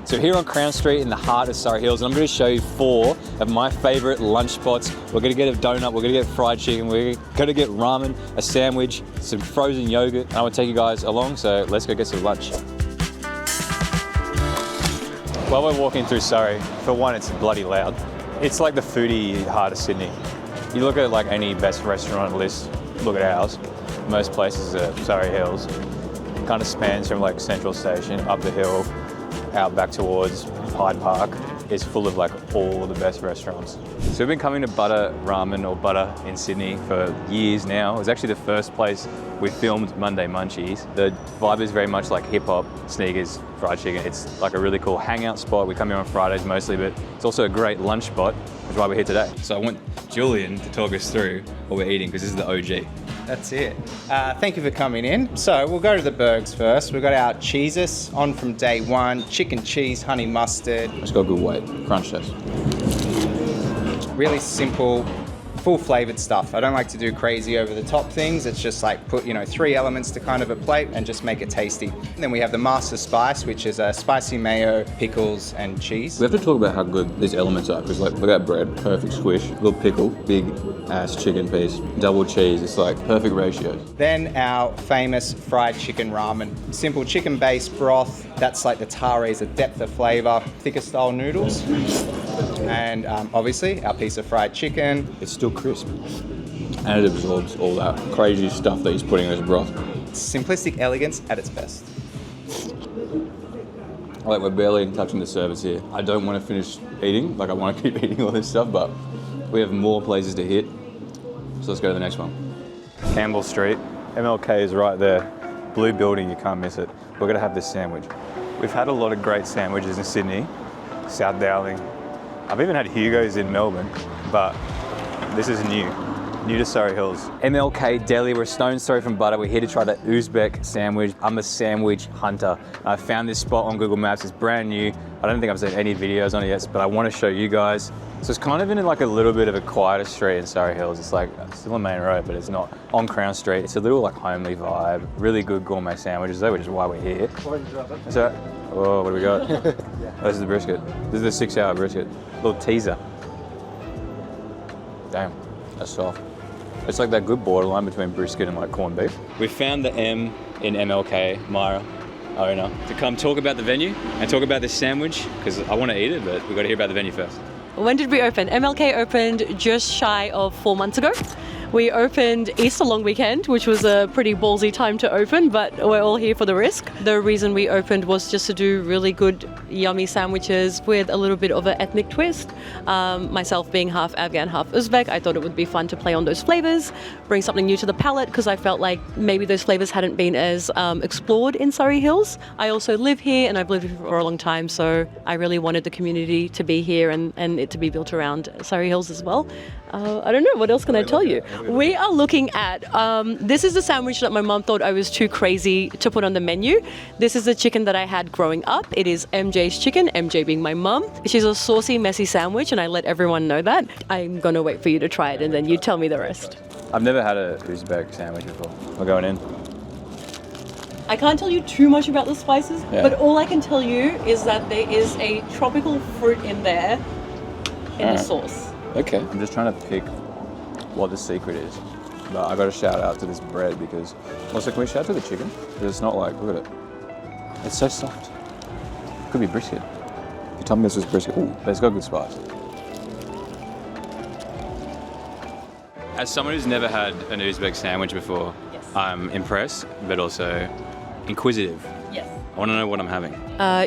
So here on Crown Street in the heart of Surrey Hills, I'm going to show you 4 of my favourite lunch spots. We're going to get a donut, we're going to get fried chicken, we're going to get ramen, a sandwich, some frozen yogurt, and I want to take you guys along, so let's go get some lunch. While we're walking through Surrey, for one, it's bloody loud. It's like the foodie heart of Sydney. You look at like any best restaurant list, look at ours. Most places are Surrey Hills. It kind of spans from like Central Station up the hill, out back towards Hyde Park. It's full of like all of the best restaurants. So we've been coming to Butter Ramen or Butter in Sydney for years now. It was actually the first place we filmed Monday Munchies. The vibe is very much like hip hop, sneakers, fried chicken. It's like a really cool hangout spot. We come here on Fridays mostly, but it's also a great lunch spot, which is why we're here today. So I want Julian to talk us through what we're eating, because this is the OG. That's it. Thank you for coming in. So we'll go to the burgers first. We've got our cheeses on from day one. Chicken cheese, honey mustard. It's got good weight, crunch test. Really simple, full flavored stuff. I don't like to do crazy over the top things. It's just like put, 3 elements to kind of a plate and just make it tasty. And then we have the master spice, which is spicy mayo, pickles, and cheese. We have to talk about how good these elements are, because like, look at that bread, perfect squish, little pickle, big ass chicken piece, double cheese, it's like perfect ratios. Then our famous fried chicken ramen. Simple chicken-based broth, that's like the tare's, a depth of flavor, thicker style noodles. And obviously our piece of fried chicken. It's still crisp. And it absorbs all that crazy stuff that he's putting in his broth. Simplistic elegance at its best. Like, we're barely touching the surface here. I don't want to finish eating, like I want to keep eating all this stuff, but we have more places to hit. So let's go to the next one. Campbell Street, MLK is right there. Blue building, you can't miss it. We're gonna have this sandwich. We've had a lot of great sandwiches in Sydney, South Dowling. I've even had Hugo's in Melbourne, but this is new to Surrey Hills. MLK Deli, we're a stone's throw from Butter. We're here to try the Uzbek sandwich. I'm a sandwich hunter. I found this spot on Google Maps, it's brand new. I don't think I've seen any videos on it yet, but I want to show you guys. So it's kind of in like a little bit of a quieter street in Surrey Hills. It's like still a main road, but it's not on Crown Street. It's a little like homely vibe. Really good gourmet sandwiches though, which is why we're here. So, oh, what do we got? Oh, this is the brisket. This is the 6-hour brisket. Little teaser. Damn, that's soft. It's like that good borderline between brisket and like corned beef. We found the M in MLK, Myra, owner, to come talk about the venue and talk about this sandwich, because I want to eat it, but we've got to hear about the venue first. When did we open? MLK opened just shy of 4 months ago. We opened Easter long weekend, which was a pretty ballsy time to open, but we're all here for the risk. The reason we opened was just to do really good, yummy sandwiches with a little bit of an ethnic twist. Myself being half Afghan, half Uzbek, I thought it would be fun to play on those flavors, bring something new to the palate, because I felt like maybe those flavors hadn't been as explored in Surrey Hills. I also live here and I've lived here for a long time, so I really wanted the community to be here and it to be built around Surrey Hills as well. I don't know, what else can I tell you? We are looking at, this is the sandwich that my mum thought I was too crazy to put on the menu. This is the chicken that I had growing up. It is MJ's chicken, MJ being my mum. She's a saucy, messy sandwich, and I let everyone know that. I'm gonna wait for you to try it and then you tell me the rest. I've never had a Uzbek sandwich before. We're going in. I can't tell you too much about the spices, but all I can tell you is that there is a tropical fruit in there in the sauce. Okay. I'm just trying to pick what the secret is. But I got to shout out to this bread because, also can we shout out to the chicken? Because it's not like, look at it. It's so soft. Could be brisket. You told me this was brisket. Ooh, but it's got good spice. As someone who's never had an Uzbek sandwich before, I'm impressed, but also inquisitive. Yes. I want to know what I'm having.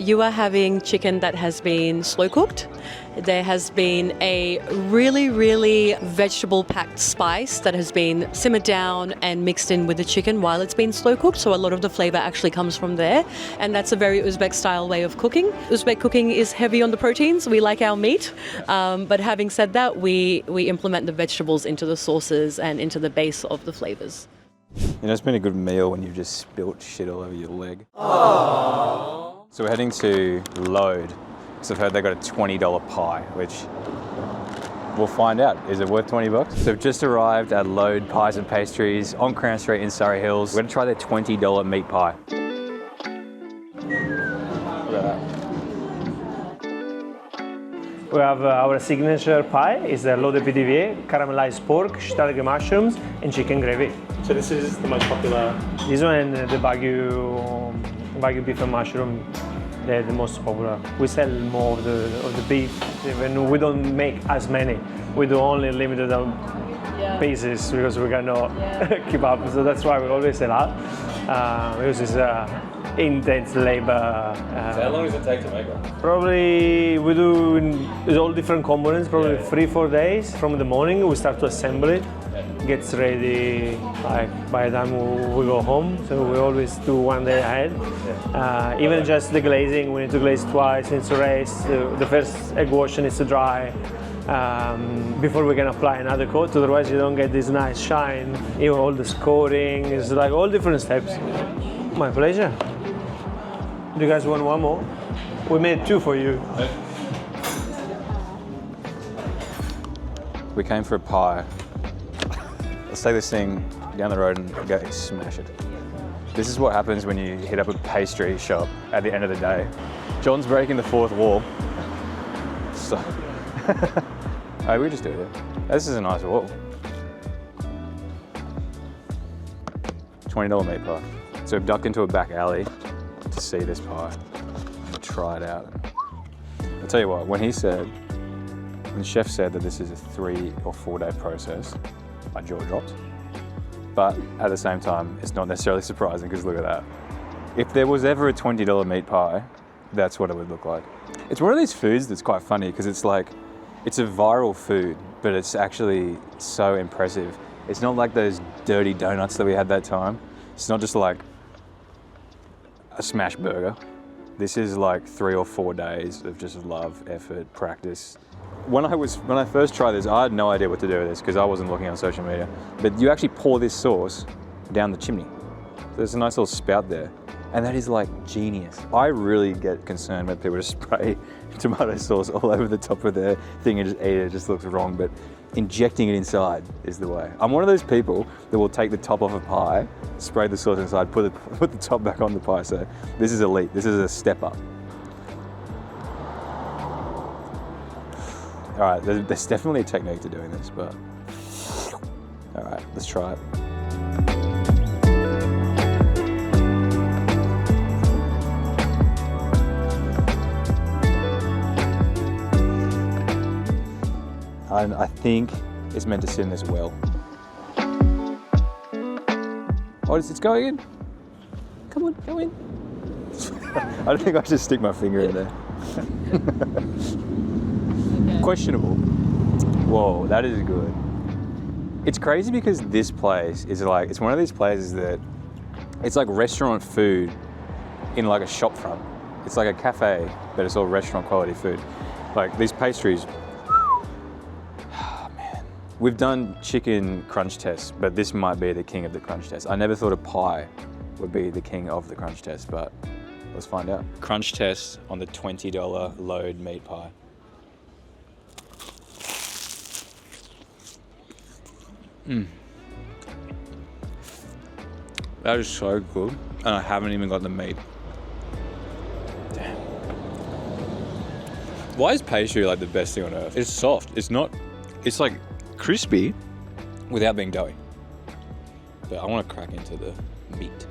You are having chicken that has been slow cooked. There has been a really, really vegetable-packed spice that has been simmered down and mixed in with the chicken while it's been slow cooked, so a lot of the flavor actually comes from there, and that's a very Uzbek-style way of cooking. Uzbek cooking is heavy on the proteins. We like our meat, but having said that, we implement the vegetables into the sauces and into the base of the flavors. You know, it's been a good meal when you've just spilt shit all over your leg. Aww. So we're heading to Load, because I've heard they got a $20 pie, which we'll find out. Is it worth 20 bucks? So we've just arrived at Load Pies and Pastries on Crown Street in Surrey Hills. We're gonna try their $20 meat pie. Look at that. We have our signature pie, is a loaded PDVA, caramelized pork, shiitake mushrooms, and chicken gravy. So this is the most popular. This one and the Wagyu beef and mushroom, they're the most popular. We sell more of the beef, even we don't make as many. We do only limited pieces because we cannot keep up. So that's why we always sell out, because it's intense labor. How long does it take to make it? Probably we do with all different components, probably 3-4 days. From the morning we start to assemble it, gets ready like by the time we go home. So we always do 1 day ahead. Even just the glazing, we need to glaze twice, needs to rest. The first egg wash needs to dry before we can apply another coat. Otherwise you don't get this nice shine. Even all the scoring, it's like all different steps. My pleasure. Do you guys want one more? We made 2 for you. We came for a pie. Let's take this thing down the road and go smash it. This is what happens when you hit up a pastry shop at the end of the day. John's breaking the fourth wall. So, we just do it. This is a nice wall. $20 meat pie. So we've ducked into a back alley to see this pie and try it out. I'll tell you what, when the chef said that this is a 3 or 4 day process, my jaw dropped. But at the same time, it's not necessarily surprising because look at that. If there was ever a $20 meat pie, that's what it would look like. It's one of these foods that's quite funny because it's like, it's a viral food, but it's actually so impressive. It's not like those dirty donuts that we had that time. It's not just like a smash burger. This is like 3 or 4 days of just love, effort, practice. When I first tried this, I had no idea what to do with this because I wasn't looking on social media. But you actually pour this sauce down the chimney. So there's a nice little spout there. And that is like genius. I really get concerned when people just spray tomato sauce all over the top of their thing and just eat it. It just looks wrong, but injecting it inside is the way. I'm one of those people that will take the top off a pie, spray the sauce inside, put the top back on the pie. So this is elite. This is a step up. All right, there's definitely a technique to doing this, but all right, let's try it. And I think it's meant to sit in this well. Oh, it's going in. Come on, go in. I don't think I should stick my finger in there. Questionable. Whoa, that is good. It's crazy because this place is like, it's one of these places that it's like restaurant food in like a shop front. It's like a cafe, but it's all restaurant quality food. Like these pastries, oh man. We've done chicken crunch tests, but this might be the king of the crunch test. I never thought a pie would be the king of the crunch test, but let's find out. Crunch test on the $20 load meat pie. That is so good, and I haven't even got the meat. Damn. Why is pastry like the best thing on earth? It's soft. It's not. It's like crispy without being doughy. But I want to crack into the meat.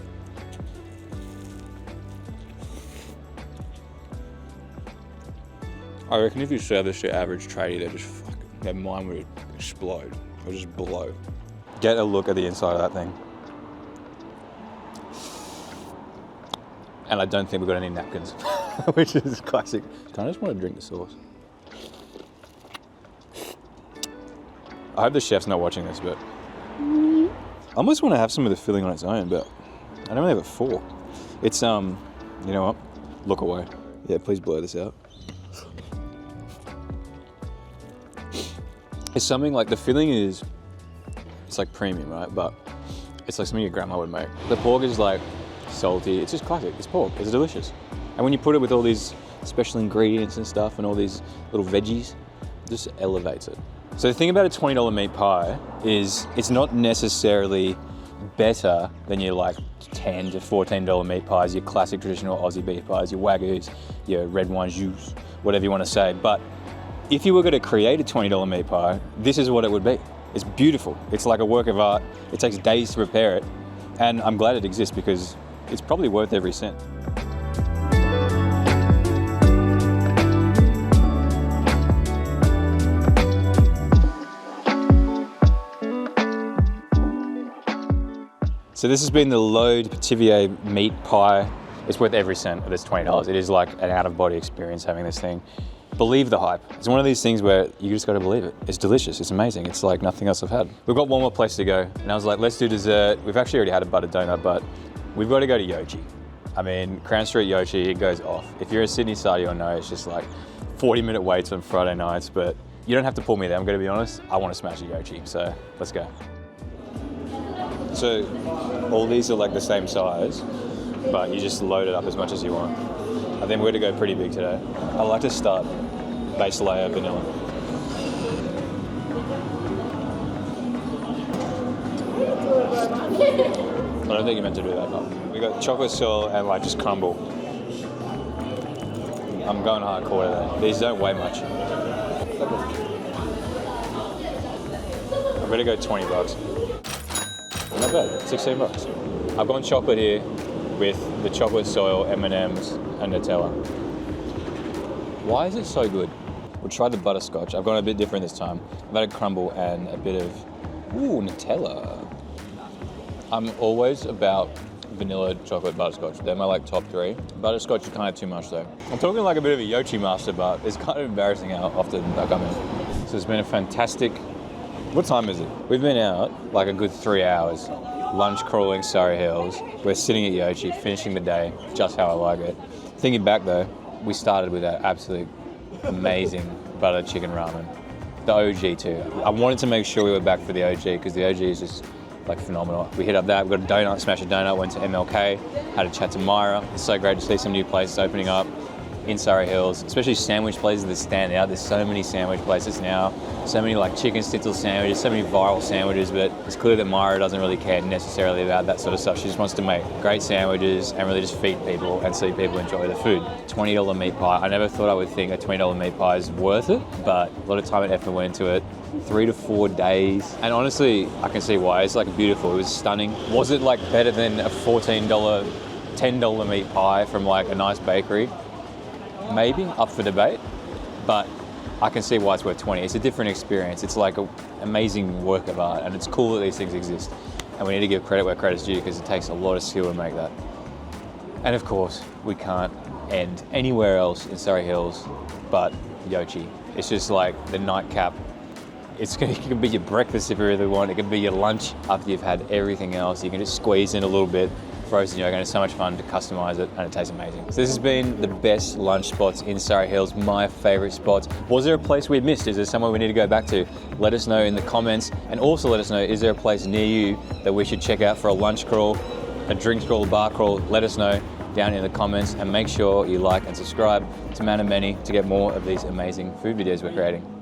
I reckon if you serve this to average tradie, their mind would explode. It would just blow. Get a look at the inside of that thing. And I don't think we've got any napkins, which is classic. I just want to drink the sauce. I hope the chef's not watching this, but I almost want to have some of the filling on its own, but I don't really have a fork. It's, you know what? Look away. Yeah, please blur this out. It's something like the filling is, it's like premium, right? But it's like something your grandma would make. The pork is like salty. It's just classic. It's pork. It's delicious. And when you put it with all these special ingredients and stuff and all these little veggies, it just elevates it. So the thing about a $20 meat pie is it's not necessarily better than your like $10 to $14 meat pies, your classic traditional Aussie beef pies, your Wagyus, your red wine jus, whatever you want to say. But if you were going to create a $20 meat pie, this is what it would be. It's beautiful. It's like a work of art. It takes days to prepare it. And I'm glad it exists because it's probably worth every cent. So this has been the Lode Pithiviers meat pie. It's worth every cent of this $20. It is like an out-of-body experience having this thing. Believe the hype. It's one of these things where you just gotta believe it. It's delicious, it's amazing. It's like nothing else I've had. We've got one more place to go, and I was like, let's do dessert. We've actually already had a buttered donut, but we've got to go to Yochi. I mean, Crown Street Yochi, it goes off. If you're a Sydney side, you'll know it's just like 40-minute waits on Friday nights, but you don't have to pull me there, I'm gonna be honest. I wanna smash a Yochi, so let's go. So all these are like the same size, but you just load it up as much as you want. I think we're gonna go pretty big today. I like to start base layer vanilla. I don't think you're meant to do that, but we got chocolate swirl and like just crumble. I'm going hardcore today. These don't weigh much. I'm gonna go $20. Not bad, 16 bucks. I've gone chocolate here with the chocolate soil, M&Ms, and Nutella. Why is it so good? We'll try the butterscotch. I've gone a bit different this time. I've had a crumble and a bit of, Nutella. I'm always about vanilla, chocolate, butterscotch. They're my like top three. Butterscotch is kind of too much though. I'm talking like a bit of a Yochi master, but it's kind of embarrassing how often I come in. So it's been a fantastic. What time is it? We've been out like a good 3 hours, lunch crawling Surrey Hills. We're sitting at Yochi, finishing the day just how I like it. Thinking back though, we started with that absolute amazing butter chicken ramen. The OG too. I wanted to make sure we were back for the OG because the OG is just like phenomenal. We hit up that, we got a donut, smashed a donut, went to MLK, had a chat to Myra. It's so great to see some new places opening up in Surrey Hills, especially sandwich places that stand out. There's so many sandwich places now, so many like chicken schnitzel sandwiches, so many viral sandwiches, but it's clear that Myra doesn't really care necessarily about that sort of stuff. She just wants to make great sandwiches and really just feed people and see people enjoy the food. $20 meat pie. I never thought I would think a $20 meat pie is worth it, but a lot of time and effort went into it. 3 to 4 days. And honestly, I can see why. It's like beautiful, it was stunning. Was it like better than a $14, $10 meat pie from like a nice bakery? Maybe, up for debate, but I can see why it's worth 20. It's a different experience. It's like an amazing work of art, and it's cool that these things exist. And we need to give credit where credit's due because it takes a lot of skill to make that. And of course, we can't end anywhere else in Surrey Hills but Yochi. It's just like the nightcap. It can be your breakfast if you really want. It can be your lunch after you've had everything else. You can just squeeze in a little bit. Frozen yogurt, and it's so much fun to customize it, and it tastes amazing. So this has been the best lunch spots in Surrey Hills, my favorite spots. Was there a place we missed? Is there somewhere we need to go back to? Let us know in the comments, and also let us know, is there a place near you that we should check out for a lunch crawl, a drinks crawl, a bar crawl? Let us know down in the comments, and make sure you like and subscribe to Man of Many to get more of these amazing food videos we're creating.